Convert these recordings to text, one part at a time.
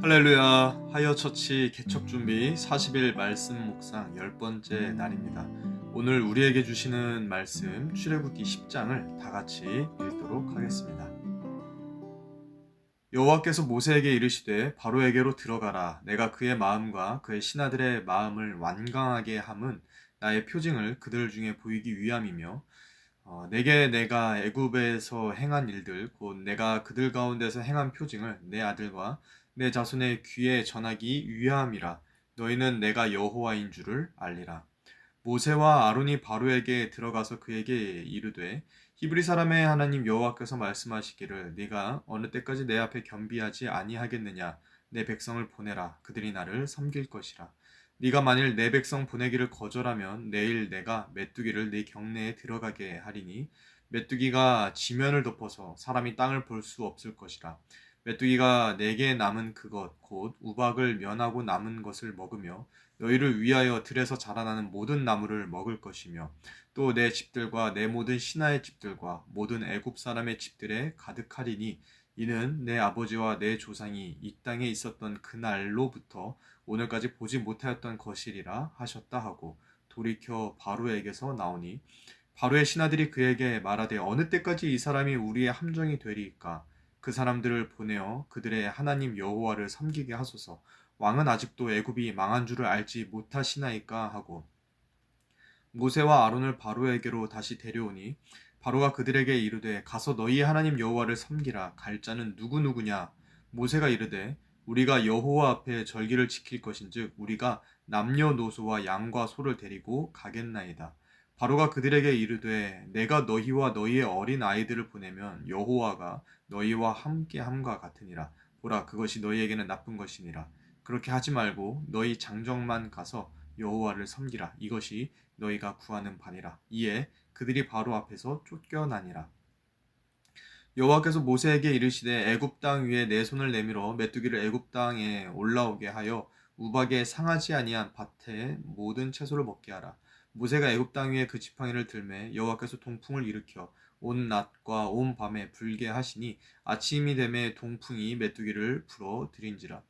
할렐루야. 하이어처치 개척 준비 40일 말씀 묵상 10번째 날입니다. 오늘 우리에게 주시는 말씀 출애굽기 10장을 다 같이 읽도록 하겠습니다. 여호와께서 모세에게 이르시되 바로에게로 들어가라. 내가 그의 마음과 그의 신하들의 마음을 완강하게 함은 나의 표징을 그들 중에 보이기 위함이며 내게 내가 애굽에서 행한 일들 곧 내가 그들 가운데서 행한 표징을 내 아들과 내 자손의 귀에 전하기 위함이라. 너희는 내가 여호와인 줄을 알리라. 모세와 아론이 바로에게 들어가서 그에게 이르되 히브리 사람의 하나님 여호와께서 말씀하시기를 네가 어느 때까지 내 앞에 겸비하지 아니하겠느냐. 내 백성을 보내라. 그들이 나를 섬길 것이라. 네가 만일 내 백성 보내기를 거절하면 내일 내가 메뚜기를 네 경내에 들어가게 하리니 메뚜기가 지면을 덮어서 사람이 땅을 볼 수 없을 것이라. 메뚜기가 내게 남은 그것 곧 우박을 면하고 남은 것을 먹으며 너희를 위하여 들에서 자라나는 모든 나무를 먹을 것이며 또 내 집들과 내 모든 신하의 집들과 모든 애굽 사람의 집들에 가득하리니 이는 내 아버지와 내 조상이 이 땅에 있었던 그날로부터 오늘까지 보지 못하였던 것이리라 하셨다 하고 돌이켜 바로에게서 나오니 바로의 신하들이 그에게 말하되 어느 때까지 이 사람이 우리의 함정이 되리이까. 그 사람들을 보내어 그들의 하나님 여호와를 섬기게 하소서. 왕은 아직도 애굽이 망한 줄을 알지 못하시나이까 하고 모세와 아론을 바로에게로 다시 데려오니 바로가 그들에게 이르되 가서 너희의 하나님 여호와를 섬기라. 갈 자는 누구누구냐. 모세가 이르되 우리가 여호와 앞에 절기를 지킬 것인즉 우리가 남녀노소와 양과 소를 데리고 가겠나이다. 바로가 그들에게 이르되 내가 너희와 너희의 어린 아이들을 보내면 여호와가 너희와 함께 함과 같으니라. 보라 그것이 너희에게는 나쁜 것이니라. 그렇게 하지 말고 너희 장정만 가서 여호와를 섬기라. 이것이 너희가 구하는 바니라. 이에 그들이 바로 앞에서 쫓겨나니라. 여호와께서 모세에게 이르시되 애굽 땅 위에 내 손을 내밀어 메뚜기를 애굽 땅에 올라오게 하여 우박에 상하지 아니한 밭의 모든 채소를 먹게 하라. 모세가 애굽 땅 위에 그 지팡이를 들매 여호와께서 동풍을 일으켜 온 낮과 온 밤에 불게 하시니 아침이 되매 동풍이 메뚜기를 불어 들인지라.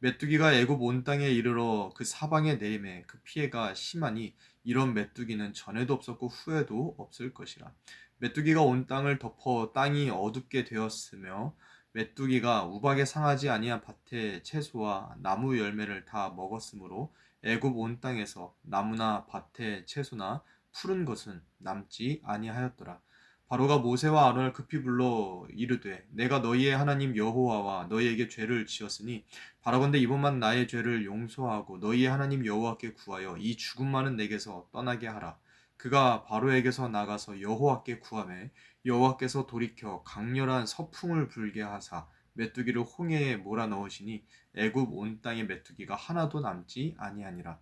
메뚜기가 애굽 온 땅에 이르러 그 사방에 내림에 그 피해가 심하니 이런 메뚜기는 전에도 없었고 후에도 없을 것이라. 메뚜기가 온 땅을 덮어 땅이 어둡게 되었으며 메뚜기가 우박에 상하지 아니한 밭의 채소와 나무 열매를 다 먹었으므로 애굽 온 땅에서 나무나 밭의 채소나 푸른 것은 남지 아니하였더라. 바로가 모세와 아론을 급히 불러 이르되 내가 너희의 하나님 여호와와 너희에게 죄를 지었으니 바라건대 이번만 나의 죄를 용서하고 너희의 하나님 여호와께 구하여 이 죽음만은 내게서 떠나게 하라. 그가 바로에게서 나가서 여호와께 구하매 여호와께서 돌이켜 강렬한 서풍을 불게 하사 메뚜기를 홍해에 몰아넣으시니 애굽 온 땅의 메뚜기가 하나도 남지 아니하니라.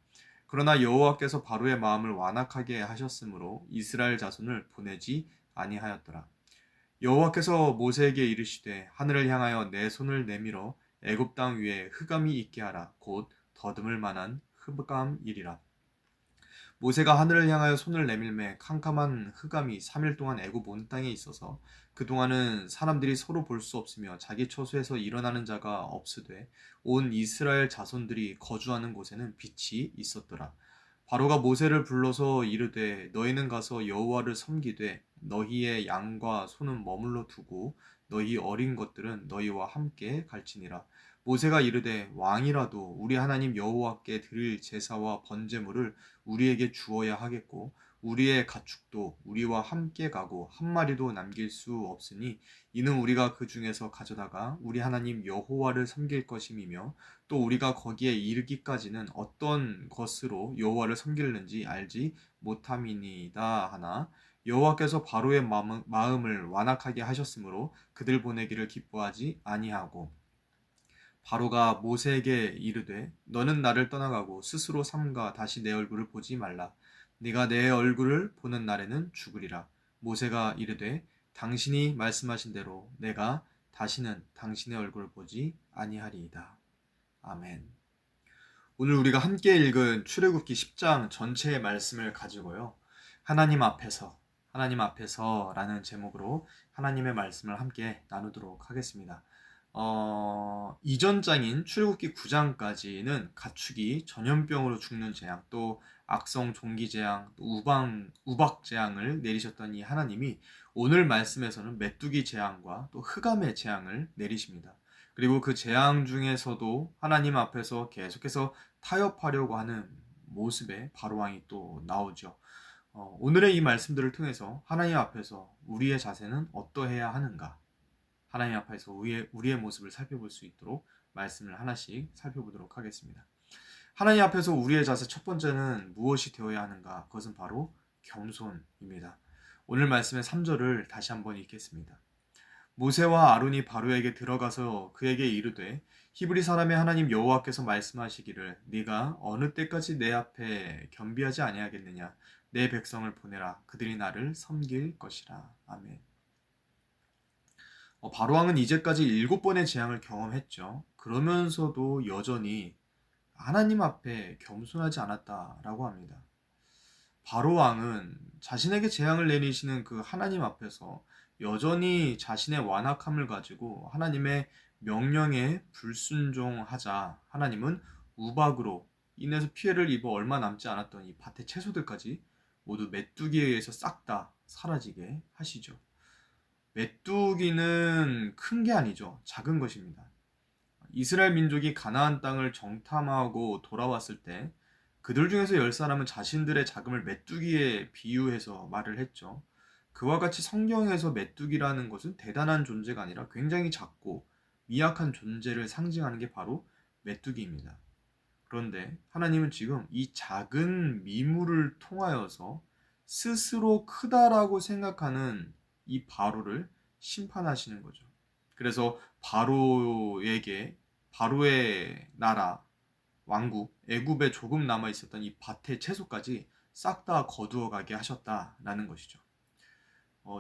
그러나 여호와께서 바로의 마음을 완악하게 하셨으므로 이스라엘 자손을 보내지 아니하였더라. 여호와께서 모세에게 이르시되 하늘을 향하여 내 손을 내밀어 애굽 땅 위에 흑암이 있게 하라. 곧 더듬을 만한 흑암이리라. 모세가 하늘을 향하여 손을 내밀매 캄캄한 흑암이 3일 동안 애굽 온 땅에 있어서 그동안은 사람들이 서로 볼 수 없으며 자기 처소에서 일어나는 자가 없으되 온 이스라엘 자손들이 거주하는 곳에는 빛이 있었더라. 바로가 모세를 불러서 이르되 너희는 가서 여호와를 섬기되 너희의 양과 소는 머물러 두고 너희 어린 것들은 너희와 함께 갈지니라. 모세가 이르되 왕이라도 우리 하나님 여호와께 드릴 제사와 번제물을 우리에게 주어야 하겠고 우리의 가축도 우리와 함께 가고 한 마리도 남길 수 없으니 이는 우리가 그 중에서 가져다가 우리 하나님 여호와를 섬길 것임이며 또 우리가 거기에 이르기까지는 어떤 것으로 여호와를 섬길는지 알지 못함이니이다 하나 여호와께서 바로의 마음을 완악하게 하셨으므로 그들 보내기를 기뻐하지 아니하고 바로가 모세에게 이르되 너는 나를 떠나가고 스스로 삼가 다시 내 얼굴을 보지 말라. 네가 내 얼굴을 보는 날에는 죽으리라. 모세가 이르되 당신이 말씀하신 대로 내가 다시는 당신의 얼굴을 보지 아니하리이다. 아멘. 오늘 우리가 함께 읽은 출애굽기 10장 전체의 말씀을 가지고요. 하나님 앞에서라는 제목으로 하나님의 말씀을 함께 나누도록 하겠습니다. 이전 장인 출애굽기 9장까지는 가축이 전염병으로 죽는 재앙, 또 악성 종기 재앙, 또 우박 재앙을 내리셨던 이 하나님이 오늘 말씀에서는 메뚜기 재앙과 또 흑암의 재앙을 내리십니다. 그리고 그 재앙 중에서도 하나님 앞에서 계속해서 타협하려고 하는 모습의 바로왕이 또 나오죠. 오늘의 이 말씀들을 통해서 하나님 앞에서 우리의 자세는 어떠해야 하는가? 하나님 앞에서 우리의 모습을 살펴볼 수 있도록 말씀을 하나씩 살펴보도록 하겠습니다. 하나님 앞에서 우리의 자세 첫 번째는 무엇이 되어야 하는가? 그것은 바로 겸손입니다. 오늘 말씀의 3절을 다시 한번 읽겠습니다. 모세와 아론이 바로에게 들어가서 그에게 이르되 히브리 사람의 하나님 여호와께서 말씀하시기를 네가 어느 때까지 내 앞에 겸비하지 아니하겠느냐? 내 백성을 보내라. 그들이 나를 섬길 것이라. 아멘. 바로왕은 이제까지 7번의 재앙을 경험했죠. 그러면서도 여전히 하나님 앞에 겸손하지 않았다라고 합니다. 바로왕은 자신에게 재앙을 내리시는 그 하나님 앞에서 여전히 자신의 완악함을 가지고 하나님의 명령에 불순종하자 하나님은 우박으로 인해서 피해를 입어 얼마 남지 않았던 이 밭의 채소들까지 모두 메뚜기에 의해서 싹 다 사라지게 하시죠. 메뚜기는 큰 게 아니죠. 작은 것입니다. 이스라엘 민족이 가나안 땅을 정탐하고 돌아왔을 때 그들 중에서 10사람은 자신들의 자금을 메뚜기에 비유해서 말을 했죠. 그와 같이 성경에서 메뚜기라는 것은 대단한 존재가 아니라 굉장히 작고 미약한 존재를 상징하는 게 바로 메뚜기입니다. 그런데 하나님은 지금 이 작은 미물을 통하여서 스스로 크다라고 생각하는 이 바로를 심판하시는 거죠. 그래서 바로의 나라 왕국 애굽에 조금 남아 있었던 이 밭의 채소까지 싹 다 거두어 가게 하셨다라는 것이죠.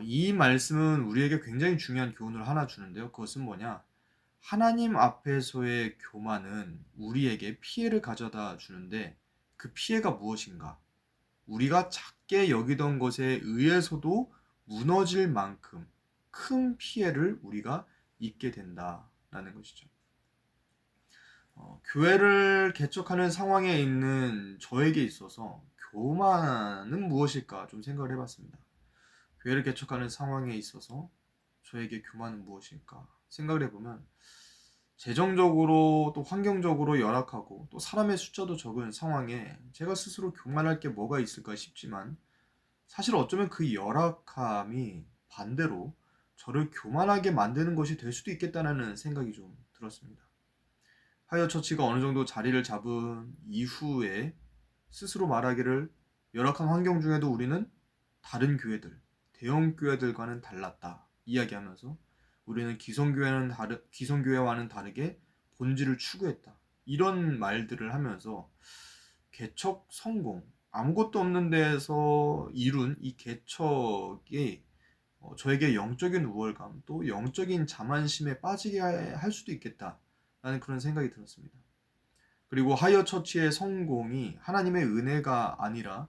이 말씀은 우리에게 굉장히 중요한 교훈을 하나 주는데요. 그것은 뭐냐? 하나님 앞에서의 교만은 우리에게 피해를 가져다 주는데 그 피해가 무엇인가? 우리가 작게 여기던 것에 의해서도 무너질 만큼 큰 피해를 우리가 입게 된다라는 것이죠. 교회를 개척하는 상황에 있는 저에게 있어서 교만은 무엇일까 좀 생각을 해봤습니다. 교회를 개척하는 상황에 있어서 저에게 교만은 무엇일까 생각을 해보면 재정적으로 또 환경적으로 열악하고 또 사람의 숫자도 적은 상황에 제가 스스로 교만할 게 뭐가 있을까 싶지만 사실 어쩌면 그 열악함이 반대로 저를 교만하게 만드는 것이 될 수도 있겠다는 생각이 좀 들었습니다. 하이어 처치가 어느 정도 자리를 잡은 이후에 스스로 말하기를 열악한 환경 중에도 우리는 다른 교회들, 대형 교회들과는 달랐다 이야기하면서 우리는 기성교회와는 다르게 본질을 추구했다. 이런 말들을 하면서 개척 성공, 아무것도 없는 데에서 이룬 이 개척이 저에게 영적인 우월감 또 영적인 자만심에 빠지게 할 수도 있겠다라는 그런 생각이 들었습니다. 그리고 하이어 처치의 성공이 하나님의 은혜가 아니라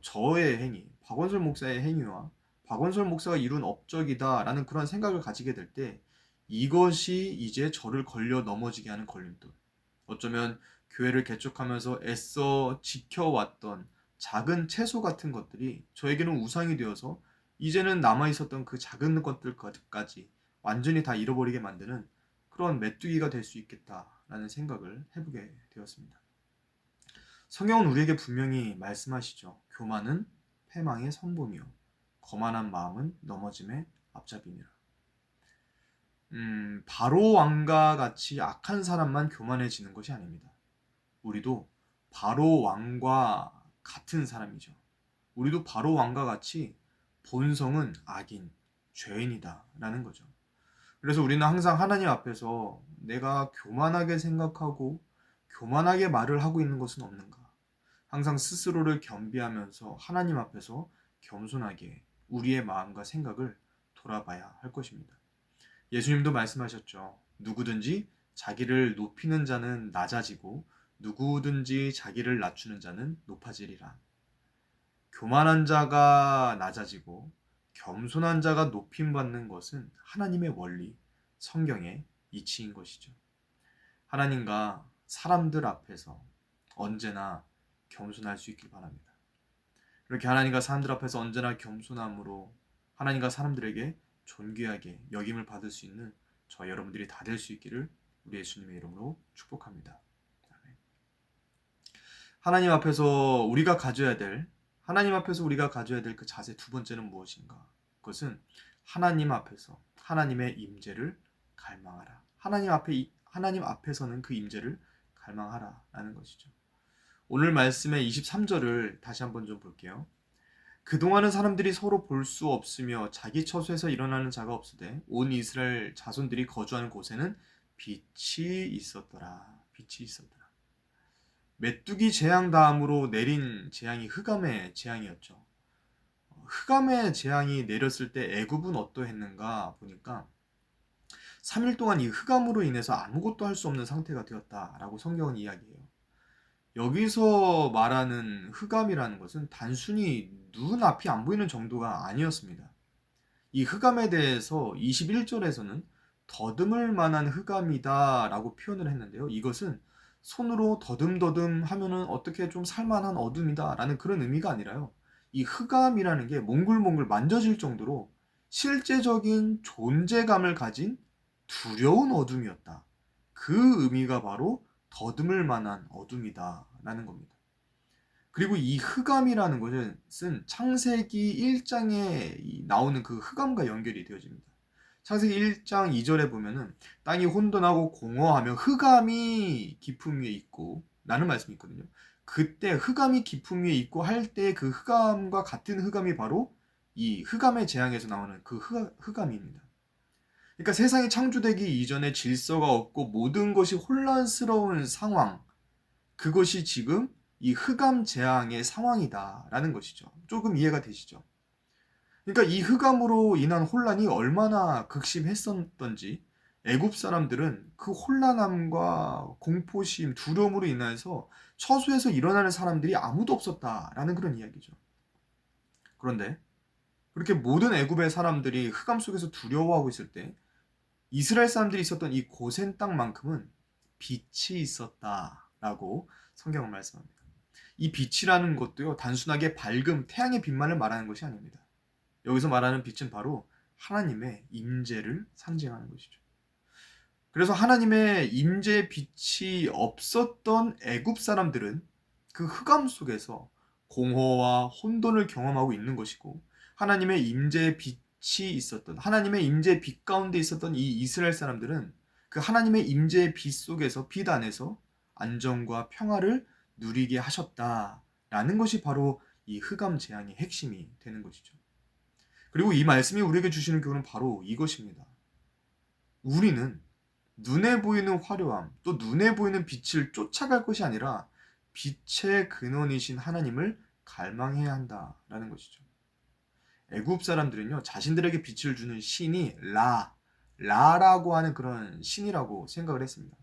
저의 행위, 박원설 목사의 행위와 박원설 목사가 이룬 업적이다라는 그런 생각을 가지게 될 때 이것이 이제 저를 걸려 넘어지게 하는 걸림돌. 어쩌면 교회를 개척하면서 애써 지켜왔던 작은 채소 같은 것들이 저에게는 우상이 되어서 이제는 남아있었던 그 작은 것들까지 완전히 다 잃어버리게 만드는 그런 메뚜기가 될 수 있겠다라는 생각을 해보게 되었습니다. 성경은 우리에게 분명히 말씀하시죠. 교만은 패망의 성범이요 거만한 마음은 넘어짐의 앞잡이니라. 바로 왕과 같이 악한 사람만 교만해지는 것이 아닙니다. 우리도 바로 왕과 같은 사람이죠. 우리도 바로 왕과 같이 본성은 악인, 죄인이다 라는 거죠. 그래서 우리는 항상 하나님 앞에서 내가 교만하게 생각하고 교만하게 말을 하고 있는 것은 없는가? 항상 스스로를 겸비하면서 하나님 앞에서 겸손하게 우리의 마음과 생각을 돌아봐야 할 것입니다. 예수님도 말씀하셨죠. 누구든지 자기를 높이는 자는 낮아지고 누구든지 자기를 낮추는 자는 높아지리라. 교만한 자가 낮아지고 겸손한 자가 높임받는 것은 하나님의 원리, 성경의 이치인 것이죠. 하나님과 사람들 앞에서 언제나 겸손할 수 있길 바랍니다. 이렇게 하나님과 사람들 앞에서 언제나 겸손함으로 하나님과 사람들에게 존귀하게 여김을 받을 수 있는 저 여러분들이 다 될 수 있기를 우리 예수님의 이름으로 축복합니다. 아멘. 하나님 앞에서 우리가 가져야 될 그 자세 두 번째는 무엇인가? 그것은 하나님 앞에서 하나님의 임재를 갈망하라. 하나님 앞에서는 그 임재를 갈망하라라는 것이죠. 오늘 말씀의 23절을 다시 한번 좀 볼게요. 그동안은 사람들이 서로 볼 수 없으며 자기 처소에서 일어나는 자가 없으되 온 이스라엘 자손들이 거주하는 곳에는 빛이 있었더라. 빛이 있었더라. 메뚜기 재앙 다음으로 내린 재앙이 흑암의 재앙이었죠. 흑암의 재앙이 내렸을 때 애굽은 어떠했는가 보니까 3일 동안 이 흑암으로 인해서 아무것도 할 수 없는 상태가 되었다라고 성경은 이야기해요. 여기서 말하는 흑암이라는 것은 단순히 눈앞이 안 보이는 정도가 아니었습니다. 이 흑암에 대해서 21절에서는 더듬을 만한 흑암이다 라고 표현을 했는데요. 이것은 손으로 더듬더듬 하면은 어떻게 좀 살만한 어둠이다 라는 그런 의미가 아니라요. 이 흑암이라는 게 몽글몽글 만져질 정도로 실제적인 존재감을 가진 두려운 어둠이었다. 그 의미가 바로 더듬을 만한 어둠이다 라는 겁니다. 그리고 이 흑암이라는 것은 창세기 1장에 나오는 그 흑암과 연결이 되어집니다. 창세기 1장 2절에 보면은 땅이 혼돈하고 공허하며 흑암이 깊음 위에 있고 라는 말씀이 있거든요. 그때 흑암이 깊음 위에 있고 할 때 그 흑암과 같은 흑암이 바로 이 흑암의 재앙에서 나오는 그 흑암입니다. 그러니까 세상이 창조되기 이전에 질서가 없고 모든 것이 혼란스러운 상황, 그것이 지금 이 흑암 재앙의 상황이다라는 것이죠. 조금 이해가 되시죠? 그러니까 이 흑암으로 인한 혼란이 얼마나 극심했었던지 애굽 사람들은 그 혼란함과 공포심, 두려움으로 인해서 처소에서 일어나는 사람들이 아무도 없었다라는 그런 이야기죠. 그런데 그렇게 모든 애굽의 사람들이 흑암 속에서 두려워하고 있을 때 이스라엘 사람들이 있었던 이 고센 땅만큼은 빛이 있었다라고 성경은 말씀합니다. 이 빛이라는 것도요, 단순하게 밝음, 태양의 빛만을 말하는 것이 아닙니다. 여기서 말하는 빛은 바로 하나님의 임재를 상징하는 것이죠. 그래서 하나님의 임재의 빛이 없었던 애굽 사람들은 그 흑암 속에서 공허와 혼돈을 경험하고 있는 것이고, 하나님의 임재의 빛이 있었던, 하나님의 임재의 빛 가운데 있었던 이 이스라엘 사람들은 그 하나님의 임재의 빛 속에서, 빛 안에서 안정과 평화를 누리게 하셨다라는 것이 바로 이 흑암 재앙의 핵심이 되는 것이죠. 그리고 이 말씀이 우리에게 주시는 교훈은 바로 이것입니다. 우리는 눈에 보이는 화려함, 또 눈에 보이는 빛을 쫓아갈 것이 아니라 빛의 근원이신 하나님을 갈망해야 한다라는 것이죠. 애굽 사람들은요, 자신들에게 빛을 주는 신이 라라고 하는 그런 신이라고 생각을 했습니다.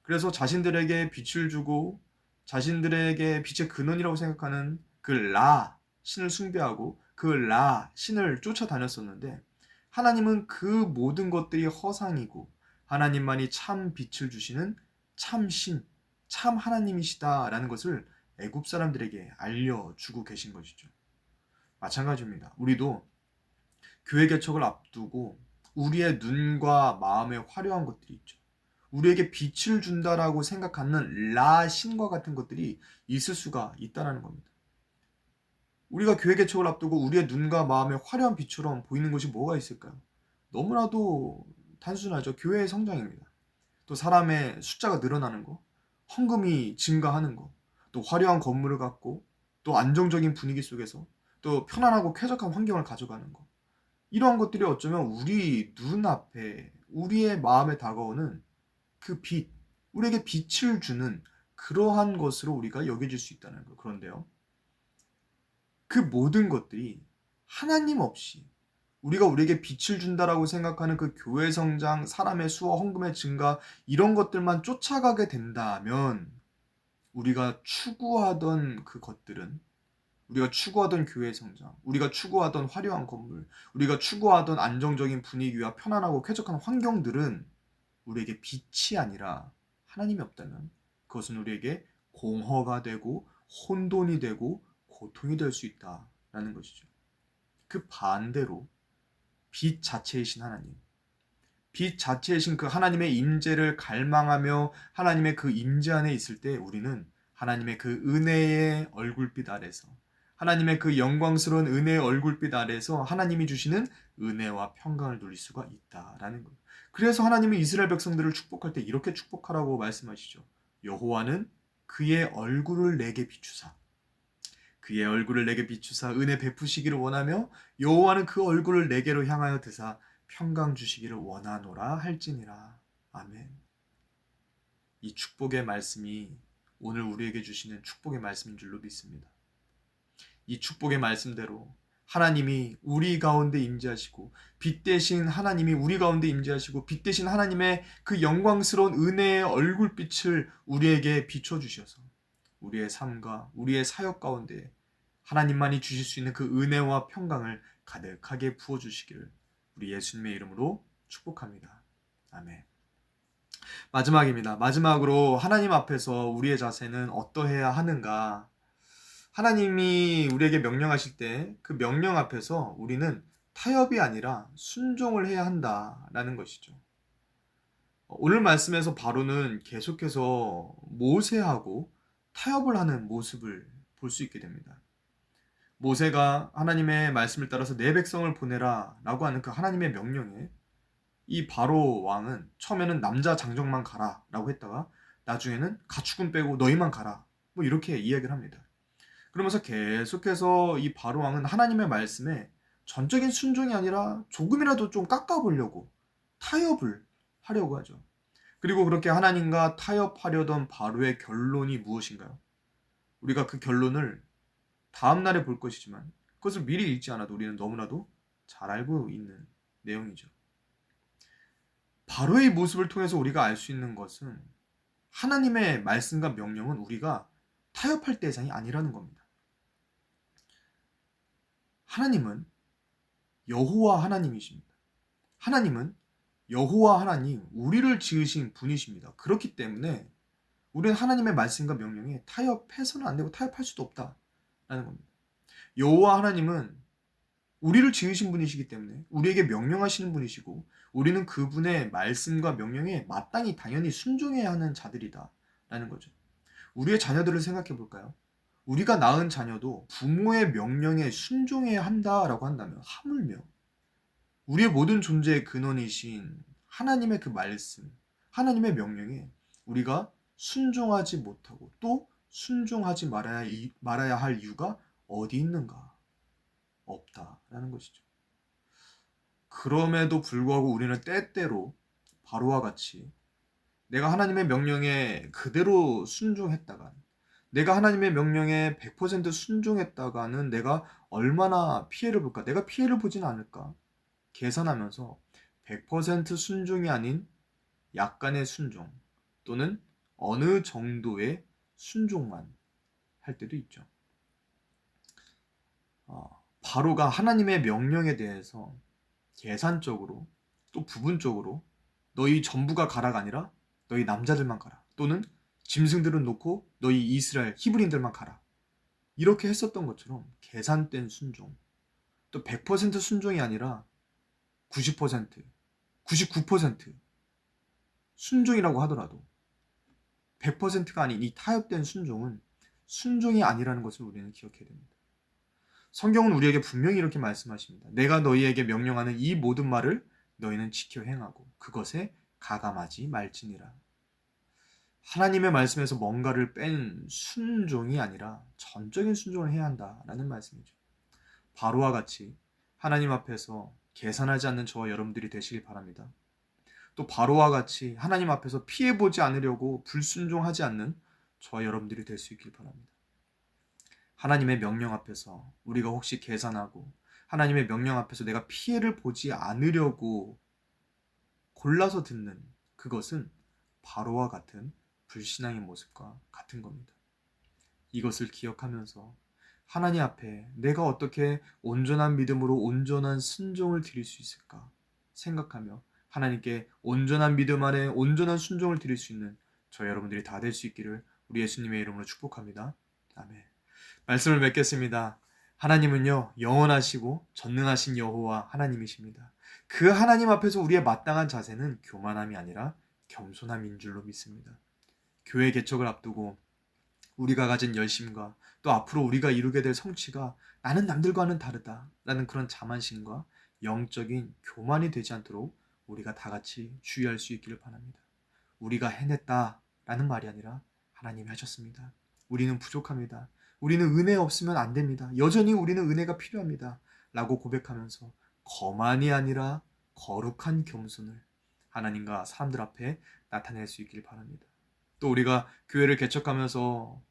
그래서 자신들에게 빛을 주고 자신들에게 빛의 근원이라고 생각하는 그 라 신을 숭배하고 그 라 신을 쫓아다녔었는데, 하나님은 그 모든 것들이 허상이고 하나님만이 참 빛을 주시는 참 신, 참 하나님이시다라는 것을 애굽 사람들에게 알려주고 계신 것이죠. 마찬가지입니다. 우리도 교회 개척을 앞두고 우리의 눈과 마음에 화려한 것들이 있죠. 우리에게 빛을 준다라고 생각하는 라 신과 같은 것들이 있을 수가 있다는 겁니다. 우리가 교회 개척을 앞두고 우리의 눈과 마음에 화려한 빛처럼 보이는 것이 뭐가 있을까요? 너무나도 단순하죠. 교회의 성장입니다. 또 사람의 숫자가 늘어나는 거, 헌금이 증가하는 거, 또 화려한 건물을 갖고 또 안정적인 분위기 속에서 또 편안하고 쾌적한 환경을 가져가는 거. 이러한 것들이 어쩌면 우리 눈앞에, 우리의 마음에 다가오는 그 빛, 우리에게 빛을 주는 그러한 것으로 우리가 여겨질 수 있다는 거. 그런데요, 그 모든 것들이 하나님 없이 우리가 우리에게 빛을 준다라고 생각하는 그 교회 성장, 사람의 수와 헌금의 증가, 이런 것들만 쫓아가게 된다면 우리가 추구하던 그 것들은, 우리가 추구하던 교회 성장, 우리가 추구하던 화려한 건물, 우리가 추구하던 안정적인 분위기와 편안하고 쾌적한 환경들은 우리에게 빛이 아니라 하나님이 없다면 그것은 우리에게 공허가 되고 혼돈이 되고 고통이 될 수 있다라는 것이죠. 그 반대로 빛 자체이신 하나님, 빛 자체이신 그 하나님의 임재를 갈망하며 하나님의 그 임재 안에 있을 때 우리는 하나님의 그 은혜의 얼굴빛 아래서, 하나님의 그 영광스러운 은혜의 얼굴빛 아래서 하나님이 주시는 은혜와 평강을 누릴 수가 있다라는 거예요. 그래서 하나님이 이스라엘 백성들을 축복할 때 이렇게 축복하라고 말씀하시죠. 여호와는 그의 얼굴을 내게 비추사, 그의 얼굴을 내게 비추사 은혜 베푸시기를 원하며 여호와는 그 얼굴을 내게로 향하여 드사 평강 주시기를 원하노라 할지니라. 아멘. 이 축복의 말씀이 오늘 우리에게 주시는 축복의 말씀인 줄로 믿습니다. 이 축복의 말씀대로 하나님이 우리 가운데 임재하시고 빛 대신 하나님이 우리 가운데 임재하시고 빛 대신 하나님의 그 영광스러운 은혜의 얼굴빛을 우리에게 비춰주셔서 우리의 삶과 우리의 사역 가운데 하나님만이 주실 수 있는 그 은혜와 평강을 가득하게 부어주시기를 우리 예수님의 이름으로 축복합니다. 아멘. 마지막입니다. 마지막으로 하나님 앞에서 우리의 자세는 어떠해야 하는가? 하나님이 우리에게 명령하실 때 그 명령 앞에서 우리는 타협이 아니라 순종을 해야 한다라는 것이죠. 오늘 말씀에서 바로는 계속해서 모세하고 타협을 하는 모습을 볼 수 있게 됩니다. 모세가 하나님의 말씀을 따라서 내 백성을 보내라 라고 하는 그 하나님의 명령에 이 바로 왕은 처음에는 남자 장정만 가라 라고 했다가 나중에는 가축은 빼고 너희만 가라 뭐 이렇게 이야기를 합니다. 그러면서 계속해서 이 바로 왕은 하나님의 말씀에 전적인 순종이 아니라 조금이라도 좀 깎아보려고 타협을 하려고 하죠. 그리고 그렇게 하나님과 타협하려던 바로의 결론이 무엇인가요? 우리가 그 결론을 다음 날에 볼 것이지만 그것을 미리 읽지 않아도 우리는 너무나도 잘 알고 있는 내용이죠. 바로의 모습을 통해서 우리가 알 수 있는 것은 하나님의 말씀과 명령은 우리가 타협할 대상이 아니라는 겁니다. 하나님은 여호와 하나님이십니다. 하나님은 여호와 하나님, 우리를 지으신 분이십니다. 그렇기 때문에 우리는 하나님의 말씀과 명령에 타협해서는 안 되고 타협할 수도 없다라는 겁니다. 여호와 하나님은 우리를 지으신 분이시기 때문에 우리에게 명령하시는 분이시고 우리는 그분의 말씀과 명령에 마땅히 당연히 순종해야 하는 자들이다라는 거죠. 우리의 자녀들을 생각해 볼까요? 우리가 낳은 자녀도 부모의 명령에 순종해야 한다라고 한다면 하물며 우리의 모든 존재의 근원이신 하나님의 그 말씀, 하나님의 명령에 우리가 순종하지 못하고 또 순종하지 말아야 할 이유가 어디 있는가? 없다라는 것이죠. 그럼에도 불구하고 우리는 때때로 바로와 같이 내가 하나님의 명령에 그대로 순종했다가 내가 하나님의 명령에 100% 순종했다가는 내가 얼마나 피해를 볼까? 내가 피해를 보지는 않을까? 계산하면서 100% 순종이 아닌 약간의 순종 또는 어느 정도의 순종만 할 때도 있죠. 바로가 하나님의 명령에 대해서 계산적으로 또 부분적으로 너희 전부가 가라가 아니라 너희 남자들만 가라 또는 짐승들은 놓고 너희 이스라엘 히브리인들만 가라 이렇게 했었던 것처럼 계산된 순종 또 100% 순종이 아니라 90%, 99% 순종이라고 하더라도 100%가 아닌 이 타협된 순종은 순종이 아니라는 것을 우리는 기억해야 됩니다. 성경은 우리에게 분명히 이렇게 말씀하십니다. 내가 너희에게 명령하는 이 모든 말을 너희는 지켜 행하고 그것에 가감하지 말지니라. 하나님의 말씀에서 뭔가를 뺀 순종이 아니라 전적인 순종을 해야 한다라는 말씀이죠. 바로와 같이 하나님 앞에서 계산하지 않는 저와 여러분들이 되시길 바랍니다. 또 바로와 같이 하나님 앞에서 피해보지 않으려고 불순종하지 않는 저와 여러분들이 될 수 있길 바랍니다. 하나님의 명령 앞에서 우리가 혹시 계산하고 하나님의 명령 앞에서 내가 피해를 보지 않으려고 골라서 듣는 그것은 바로와 같은 불신앙의 모습과 같은 겁니다. 이것을 기억하면서 하나님 앞에 내가 어떻게 온전한 믿음으로 온전한 순종을 드릴 수 있을까 생각하며 하나님께 온전한 믿음 안에 온전한 순종을 드릴 수 있는 저희 여러분들이 다 될 수 있기를 우리 예수님의 이름으로 축복합니다. 아멘. 말씀을 맺겠습니다. 하나님은요, 영원하시고 전능하신 여호와 하나님이십니다. 그 하나님 앞에서 우리의 마땅한 자세는 교만함이 아니라 겸손함인 줄로 믿습니다. 교회 개척을 앞두고 우리가 가진 열심과 또 앞으로 우리가 이루게 될 성취가 나는 남들과는 다르다라는 그런 자만심과 영적인 교만이 되지 않도록 우리가 다 같이 주의할 수 있기를 바랍니다. 우리가 해냈다라는 말이 아니라 하나님이 하셨습니다. 우리는 부족합니다. 우리는 은혜 없으면 안 됩니다. 여전히 우리는 은혜가 필요합니다. 라고 고백하면서 거만이 아니라 거룩한 겸손을 하나님과 사람들 앞에 나타낼 수 있길 바랍니다. 또 우리가 교회를 개척하면서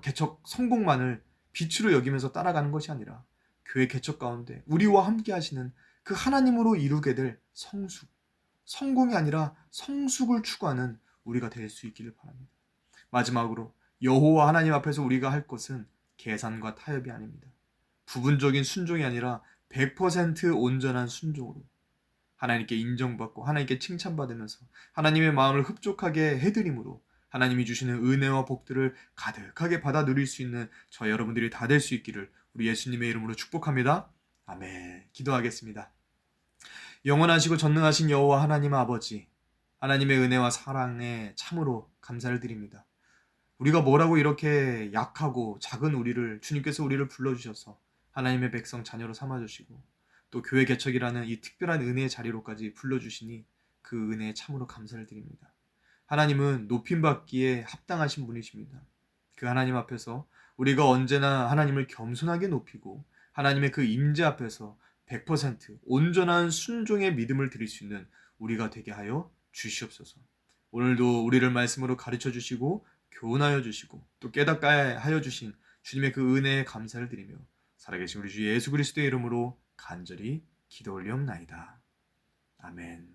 개척 성공만을 빛으로 여기면서 따라가는 것이 아니라 교회 개척 가운데 우리와 함께 하시는 그 하나님으로 이루게 될 성숙, 성공이 아니라 성숙을 추구하는 우리가 될 수 있기를 바랍니다. 마지막으로 여호와 하나님 앞에서 우리가 할 것은 계산과 타협이 아닙니다. 부분적인 순종이 아니라 100% 온전한 순종으로 하나님께 인정받고 하나님께 칭찬받으면서 하나님의 마음을 흡족하게 해드림으로 하나님이 주시는 은혜와 복들을 가득하게 받아 누릴 수 있는 저 여러분들이 다 될 수 있기를 우리 예수님의 이름으로 축복합니다. 아멘. 기도하겠습니다. 영원하시고 전능하신 여호와 하나님 아버지, 하나님의 은혜와 사랑에 참으로 감사를 드립니다. 우리가 뭐라고 이렇게 약하고 작은 우리를 주님께서 우리를 불러주셔서 하나님의 백성 자녀로 삼아주시고 또 교회 개척이라는 이 특별한 은혜의 자리로까지 불러주시니 그 은혜에 참으로 감사를 드립니다. 하나님은 높임받기에 합당하신 분이십니다. 그 하나님 앞에서 우리가 언제나 하나님을 겸손하게 높이고 하나님의 그 임재 앞에서 100% 온전한 순종의 믿음을 드릴 수 있는 우리가 되게 하여 주시옵소서. 오늘도 우리를 말씀으로 가르쳐 주시고 교훈하여 주시고 또 깨닫게 하여 주신 주님의 그 은혜에 감사를 드리며 살아계신 우리 주 예수 그리스도의 이름으로 간절히 기도 올리옵나이다. 아멘.